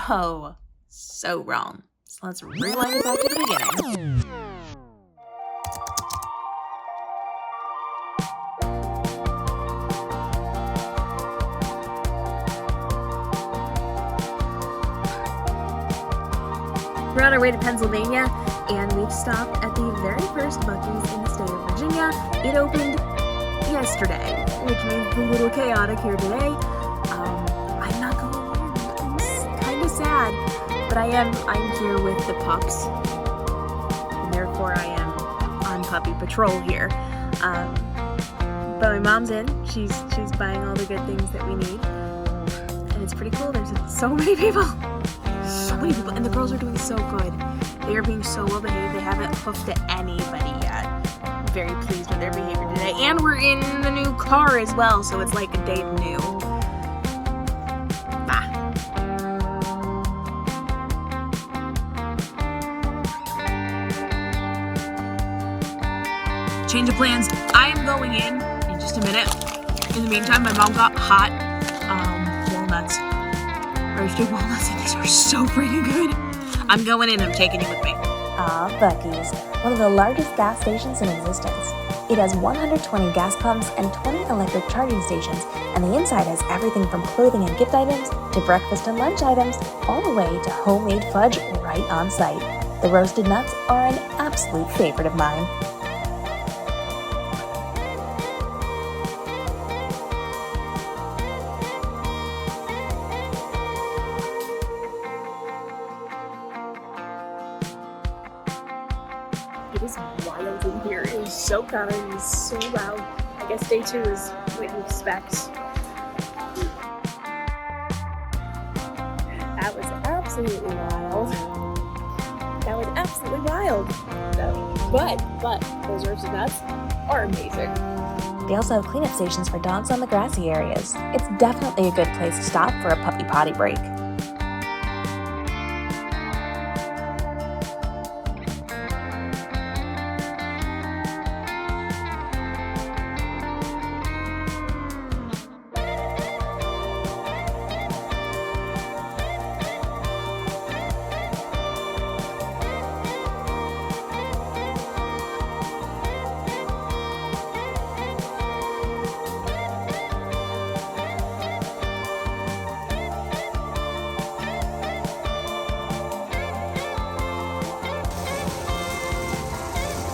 so wrong. So let's rewind it back to the beginning. We're on our way to Pennsylvania, and we've stopped at the very first Buc-ee's in the state of Virginia. It opened yesterday, which means it's a little chaotic here today. I'm not going in. It's kind of sad, but I'm here with the pups, and therefore I am on puppy patrol here. But my mom's in. She's buying all the good things that we need, and it's pretty cool. There's so many people. So many people, and the girls are doing so good. They are being so well behaved. They haven't hoofed at anybody yet. I'm very pleased with their behavior today. And we're in the new car as well, so it's like a day new. Change of plans. I am going in just a minute. In the meantime, my mom got hot walnuts. Roasted walnuts, and these are so freaking good. I'm going in. I'm taking you with me. Buc-ee's, one of the largest gas stations in existence. It has 120 gas pumps and 20 electric charging stations, and the inside has everything from clothing and gift items to breakfast and lunch items, all the way to homemade fudge right on site. The roasted nuts are an absolute favorite of mine. It is wild in here. It is so crowded. It is so loud. I guess day 2 is what you expect. That was absolutely wild. But those roasted nuts are amazing. They also have cleanup stations for dogs on the grassy areas. It's definitely a good place to stop for a puppy potty break.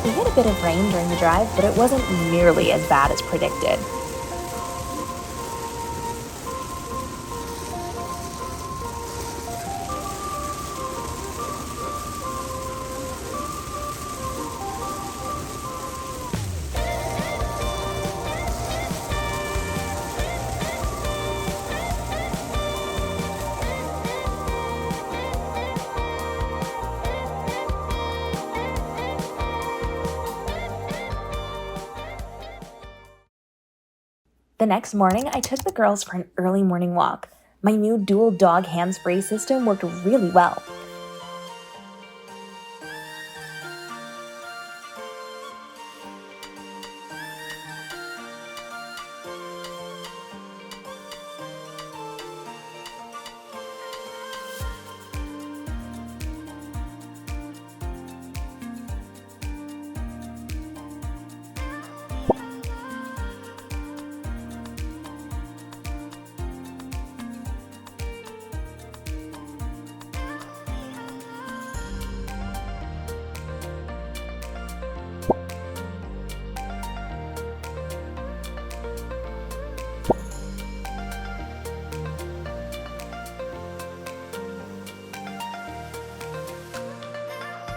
We had a bit of rain during the drive, but it wasn't nearly as bad as predicted. The next morning, I took the girls for an early morning walk. My new dual dog hands-free system worked really well.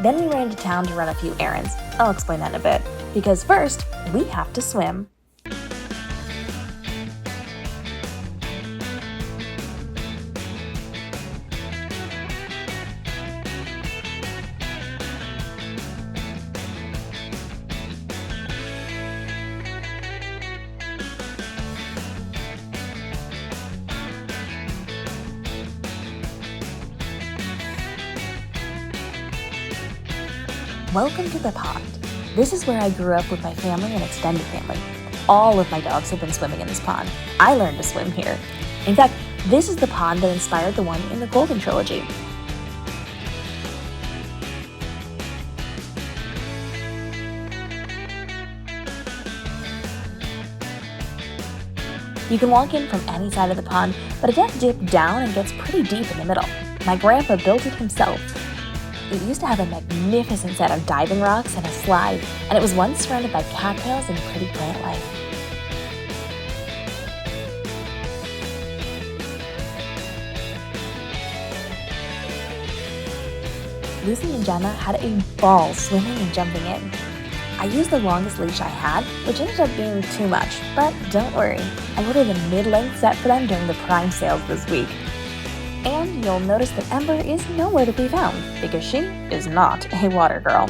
Then we ran to town to run a few errands. I'll explain that in a bit. Because first, we have to swim. Welcome to the pond. This is where I grew up with my family and extended family. All of my dogs have been swimming in this pond. I learned to swim here. In fact, This is the pond that inspired the one in the Golden Trilogy. You can walk in from any side of the pond, but it does dip down and gets pretty deep in the middle. My grandpa built it himself. It used to have a magnificent set of diving rocks and a slide, and it was once surrounded by cattails and pretty plant life. Lucy and Gemma had a ball swimming and jumping in. I used the longest leash I had, which ended up being too much, but don't worry, I ordered a mid-length set for them during the Prime sales this week. And you'll notice that Ember is nowhere to be found, because she is not a water girl.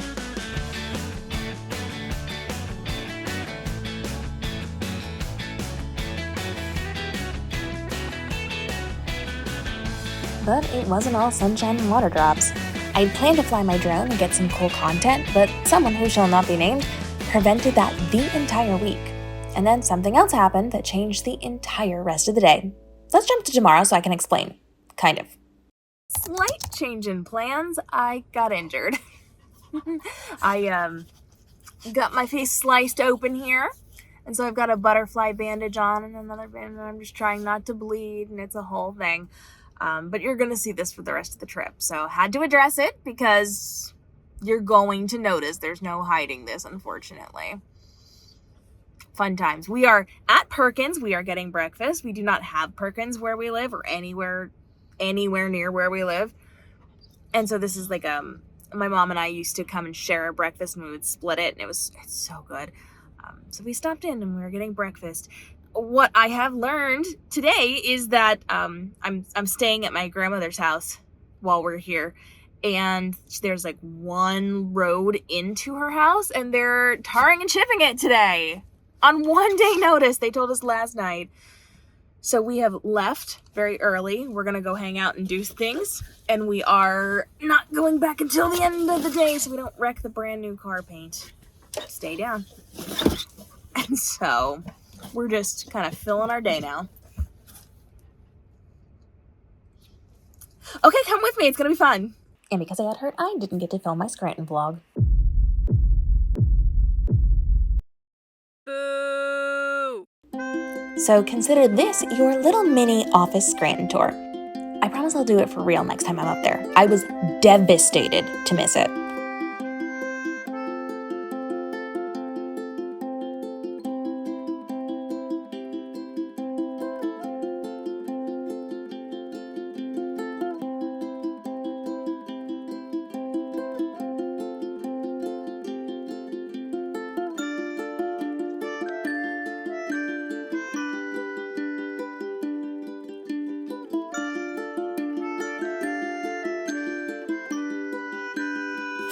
But it wasn't all sunshine and water drops. I'd planned to fly my drone and get some cool content, but someone who shall not be named prevented that the entire week. And then something else happened that changed the entire rest of the day. Let's jump to tomorrow so I can explain. Kind of. Slight change in plans. I got injured. I got my face sliced open here. And so I've got a butterfly bandage on and another bandage. I'm just trying not to bleed, and it's a whole thing. But you're going to see this for the rest of the trip. So had to address it because you're going to notice. There's no hiding this, unfortunately. Fun times. We are at Perkins. We are getting breakfast. We do not have Perkins where we live or anywhere near where we live. And so this is like, my mom and I used to come and share a breakfast and we would split it. And it's so good. So we stopped in and we were getting breakfast. What I have learned today is that I'm staying at my grandmother's house while we're here, and there's like one road into her house, and they're tarring and chipping it today on 1 day notice. They told us last night. So we have left very early. We're gonna go hang out and do things, and we are not going back until the end of the day so we don't wreck the brand new car paint. Stay down. And so we're just kind of filling our day now. Okay, come with me. It's going to be fun. And because I got hurt, I didn't get to film my Scranton vlog. Boo! So consider this your little mini office Scranton tour. I promise I'll do it for real next time I'm up there. I was devastated to miss it.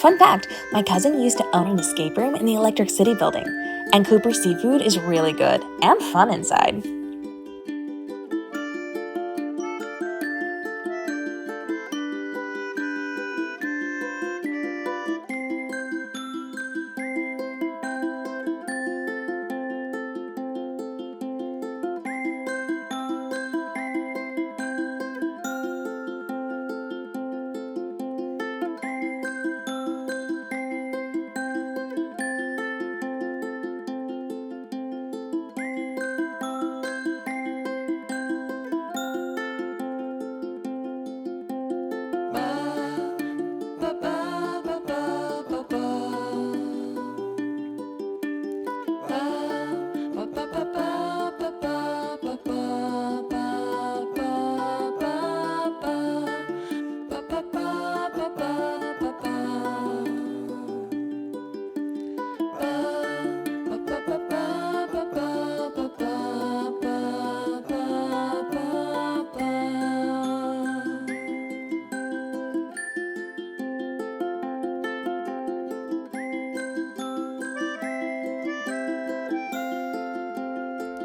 Fun fact, my cousin used to own an escape room in the Electric City building, and Cooper's seafood is really good and fun inside.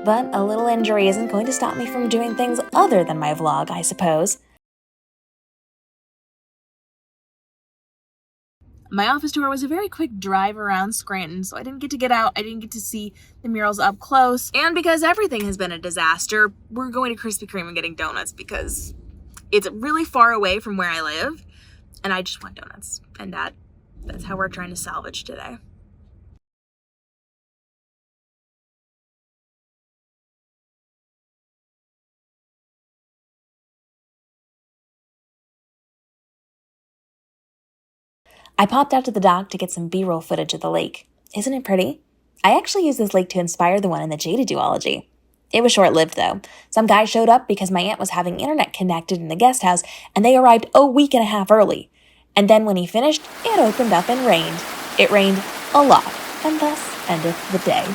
But a little injury isn't going to stop me from doing things other than my vlog, I suppose. My office tour was a very quick drive around Scranton, so I didn't get to get out. I didn't get to see the murals up close. And because everything has been a disaster, we're going to Krispy Kreme and getting donuts because it's really far away from where I live, and I just want donuts. And that's how we're trying to salvage today. I popped out to the dock to get some B-roll footage of the lake. Isn't it pretty? I actually used this lake to inspire the one in the Jada duology. It was short-lived, though. Some guy showed up because my aunt was having internet connected in the guest house, and they arrived a week and a half early. And then when he finished, it opened up and rained. It rained a lot, and thus endeth the day.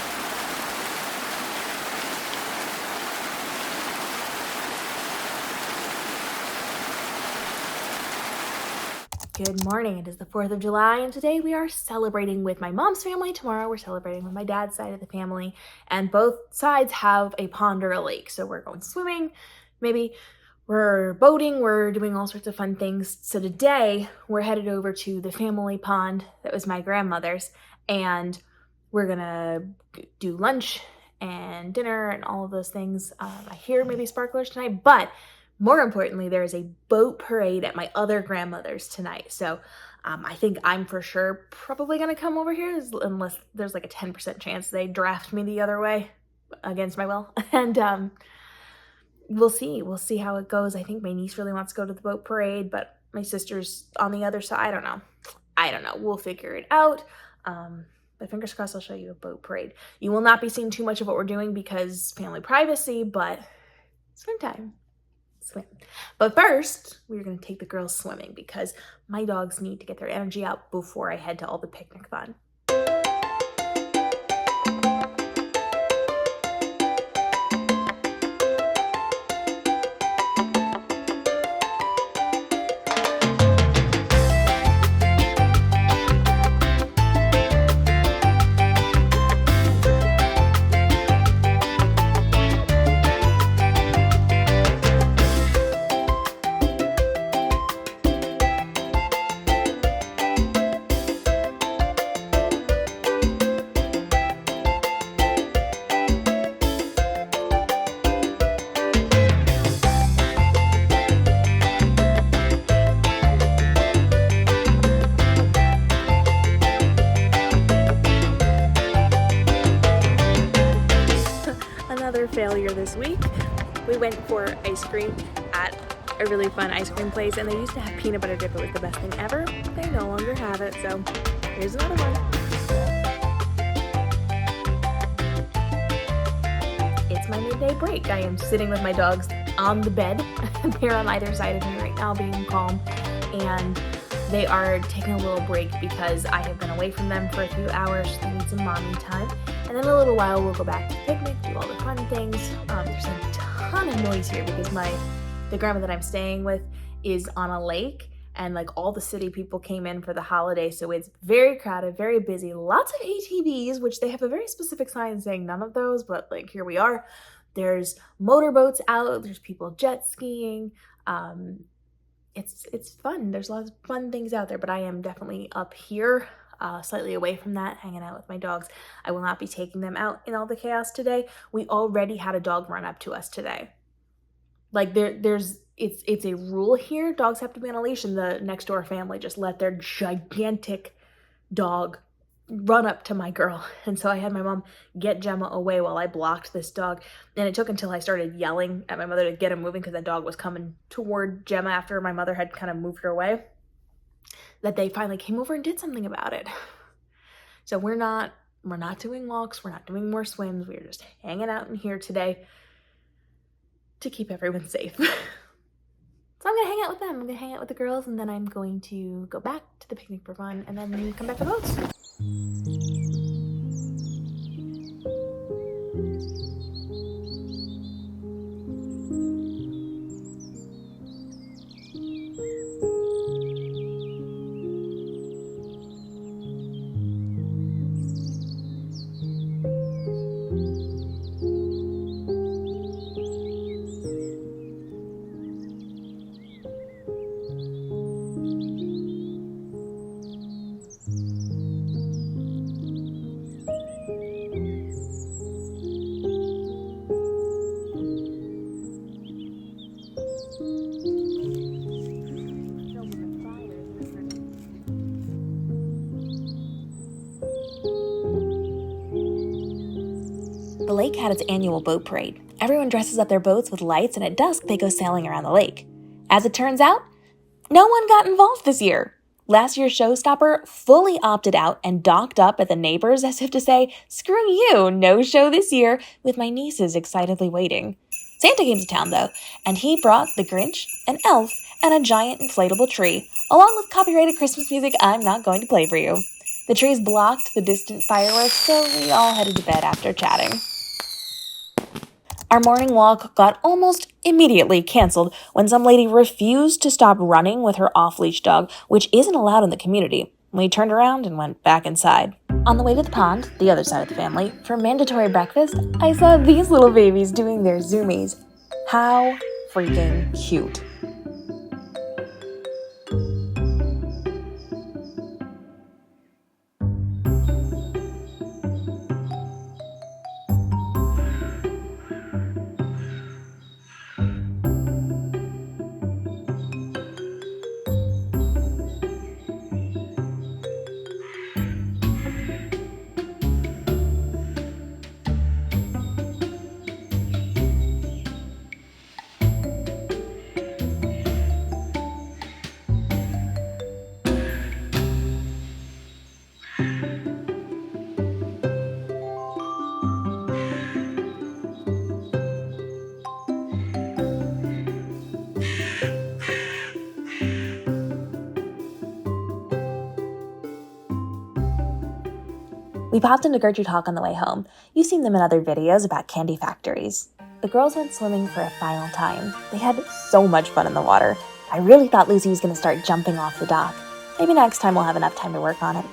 Good morning. It is the 4th of July, and today we are celebrating with my mom's family. Tomorrow we're celebrating with my dad's side of the family, and both sides have a pond or a lake. So we're going swimming, maybe we're boating, we're doing all sorts of fun things. So today we're headed over to the family pond that was my grandmother's, and we're gonna do lunch and dinner and all of those things. I hear maybe sparklers tonight, but more importantly, there is a boat parade at my other grandmother's tonight. So I think I'm for sure probably going to come over here unless there's like a 10% chance they draft me the other way against my will. And we'll see. We'll see how it goes. I think my niece really wants to go to the boat parade, but my sister's on the other side. I don't know. We'll figure it out. But fingers crossed I'll show you a boat parade. You will not be seeing too much of what we're doing because family privacy, but swim time. Swim. But first, we're going to take the girls swimming because my dogs need to get their energy out before I head to all the picnic fun. Failure this week. We went for ice cream at a really fun ice cream place, and they used to have peanut butter dip. It was the best thing ever. They no longer have it, so here's another one. It's my midday break. I am sitting with my dogs on the bed. They're on either side of me right now being calm, and they are taking a little break because I have been away from them for a few hours. They need some mommy time. And then in a little while, we'll go back to the picnic, do all the fun things. There's a ton of noise here because the grandma that I'm staying with is on a lake, and like all the city people came in for the holiday. So it's very crowded, very busy, lots of ATVs, which they have a very specific sign saying none of those, but like here we are. There's motorboats out, there's people jet skiing. It's fun. There's lots of fun things out there, but I am definitely up here. Slightly away from that, hanging out with my dogs. I will not be taking them out in all the chaos today. We already had a dog run up to us today. Like it's a rule here. Dogs have to be on a leash, and the next door family just let their gigantic dog run up to my girl. And so I had my mom get Gemma away while I blocked this dog. And it took until I started yelling at my mother to get him moving because the dog was coming toward Gemma after my mother had kind of moved her away, that they finally came over and did something about it. So we're not doing walks, we're not doing more swims, we're just hanging out in here today to keep everyone safe. So I'm gonna hang out with them, I'm gonna hang out with the girls, and then I'm going to go back to the picnic for fun, and then come back for boats. the lake had its annual boat parade. Everyone dresses up their boats with lights, and at dusk they go sailing around the lake. As it turns out, no one got involved this year. Last year's showstopper fully opted out and docked up at the neighbors as if to say, "Screw you, no show this year," with my nieces excitedly waiting. Santa came to town though, and he brought the Grinch, an elf, and a giant inflatable tree, along with copyrighted Christmas music I'm not going to play for you. The trees blocked the distant fireworks, so we all headed to bed after chatting. Our morning walk got almost immediately canceled when some lady refused to stop running with her off-leash dog, which isn't allowed in the community. We turned around and went back inside. On the way to the pond, the other side of the family, for mandatory breakfast, I saw these little babies doing their zoomies. How freaking cute. We popped into Gertrude Hawk on the way home. You've seen them in other videos about candy factories. The girls went swimming for a final time. They had so much fun in the water. I really thought Lucy was going to start jumping off the dock. Maybe next time we'll have enough time to work on it.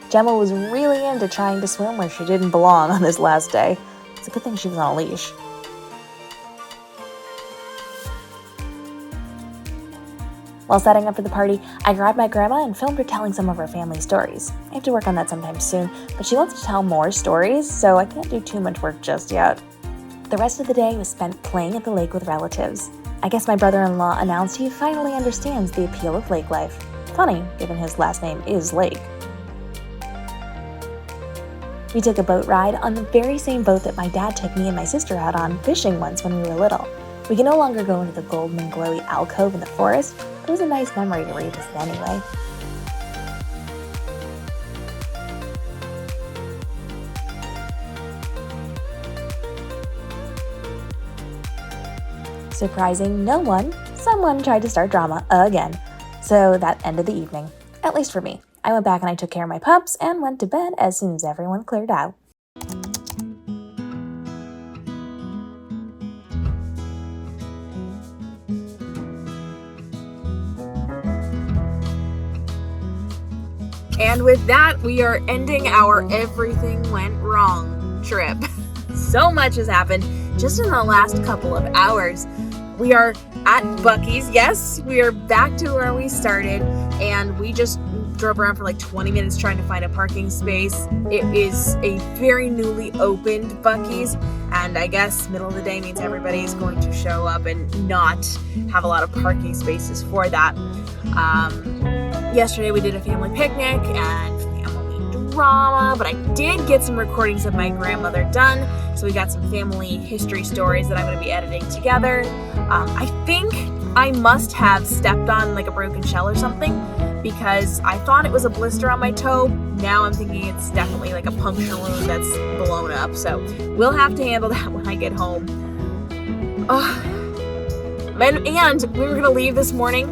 Gemma was really into trying to swim where she didn't belong on this last day. It's a good thing she was on a leash. While setting up for the party, I grabbed my grandma and filmed her telling some of her family stories. I have to work on that sometime soon, but she wants to tell more stories, so I can't do too much work just yet. The rest of the day was spent playing at the lake with relatives. I guess my brother-in-law announced he finally understands the appeal of lake life. Funny, given his last name is Lake. We took a boat ride on the very same boat that my dad took me and my sister out on fishing once when we were little. We can no longer go into the golden and glowy alcove in the forest, but it was a nice memory to revisit anyway. Surprising no one, someone tried to start drama again. So that ended the evening, at least for me. I went back and I took care of my pups and went to bed as soon as everyone cleared out. And with that, we are ending our everything went wrong trip. So much has happened just in the last couple of hours. We are at Buc-ee's. Yes, we are back to where we started, and we just drove around for like 20 minutes trying to find a parking space. It is a very newly opened Buc-ee's, and I guess middle of the day means everybody is going to show up and not have a lot of parking spaces for that. Yesterday we did a family picnic and family drama, but I did get some recordings of my grandmother done, so we got some family history stories that I'm going to be editing together. I think I must have stepped on like a broken shell or something, because I thought it was a blister on my toe. Now I'm thinking it's definitely like a puncture wound that's blown up, so we'll have to handle that when I get home. And we were going to leave this morning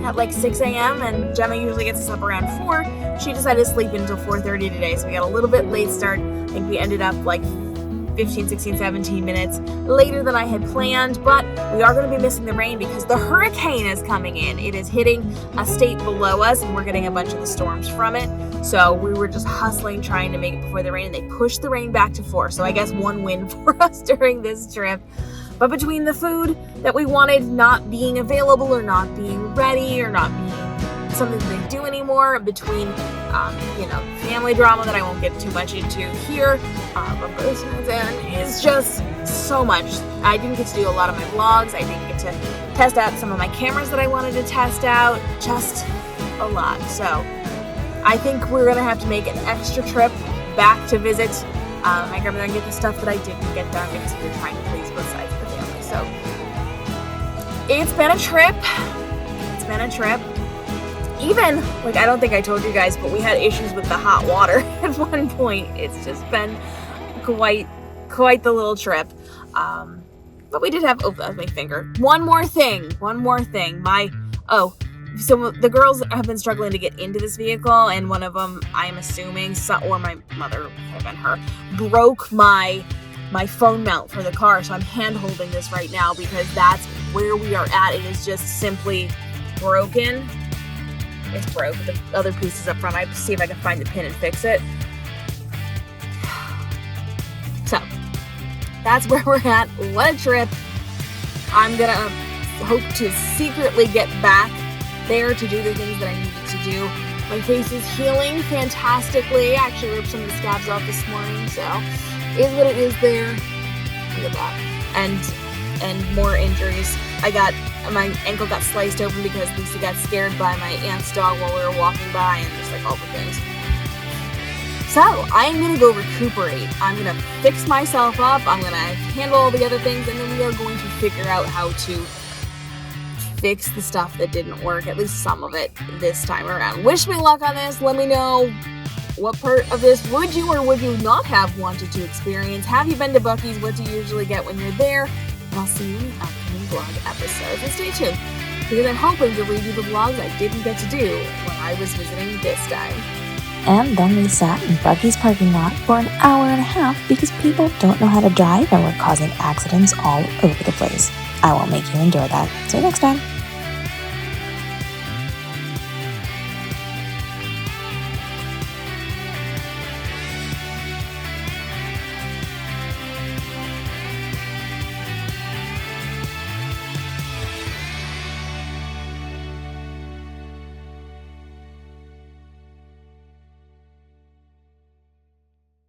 at like 6 a.m. and Gemma usually gets us up around 4. She decided to sleep until 4:30 today, so we got a little bit late start. I think we ended up like 15, 16, 17 minutes later than I had planned, but we are going to be missing the rain because the hurricane is coming in. It is hitting a state below us, and we're getting a bunch of the storms from it. So we were just hustling, trying to make it before the rain, and they pushed the rain back to 4. So I guess one win for us during this trip. But between the food that we wanted not being available or not being ready or not being something that they do anymore, between family drama that I won't get too much into here, but it's just so much. I didn't get to do a lot of my vlogs. I didn't get to test out some of my cameras that I wanted to test out. Just a lot. So I think we're gonna have to make an extra trip back to visit I come there and get the stuff that I didn't get done because we were trying to please both sides of the family. So it's been a trip. Even, like, I don't think I told you guys, but we had issues with the hot water at one point. It's just been quite the little trip. But we did have, oh, that was my finger. One more thing. So the girls have been struggling to get into this vehicle, and one of them, I'm assuming, or my mother, could have been her, broke my phone mount for the car. So I'm hand holding this right now because that's where we are at. It is just simply broken. It's broke. The other pieces up front. I have to see if I can find the pin and fix it. So that's where we're at. What a trip. I'm gonna hope to secretly get back there to do the things that I needed to do. My face is healing fantastically. I actually ripped some of the scabs off this morning, so is what it is there. Look at that. And more injuries. My ankle got sliced open because Lisa got scared by my aunt's dog while we were walking by, and just like all the things. So I'm gonna go recuperate. I'm gonna fix myself up. I'm gonna handle all the other things, and then we are going to figure out how to fix the stuff that didn't work, at least some of it this time around. Wish me luck on this. Let me know what part of this would you or would you not have wanted to experience. Have you been to Buc-ee's? What do you usually get when you're there? And I'll see you in the upcoming vlog episodes. And stay tuned, because I'm hoping to redo the vlogs I didn't get to do when I was visiting this time. And then we sat in Buc-ee's parking lot for an hour and a half because people don't know how to drive and were causing accidents all over the place. I won't make you endure that. See you next time.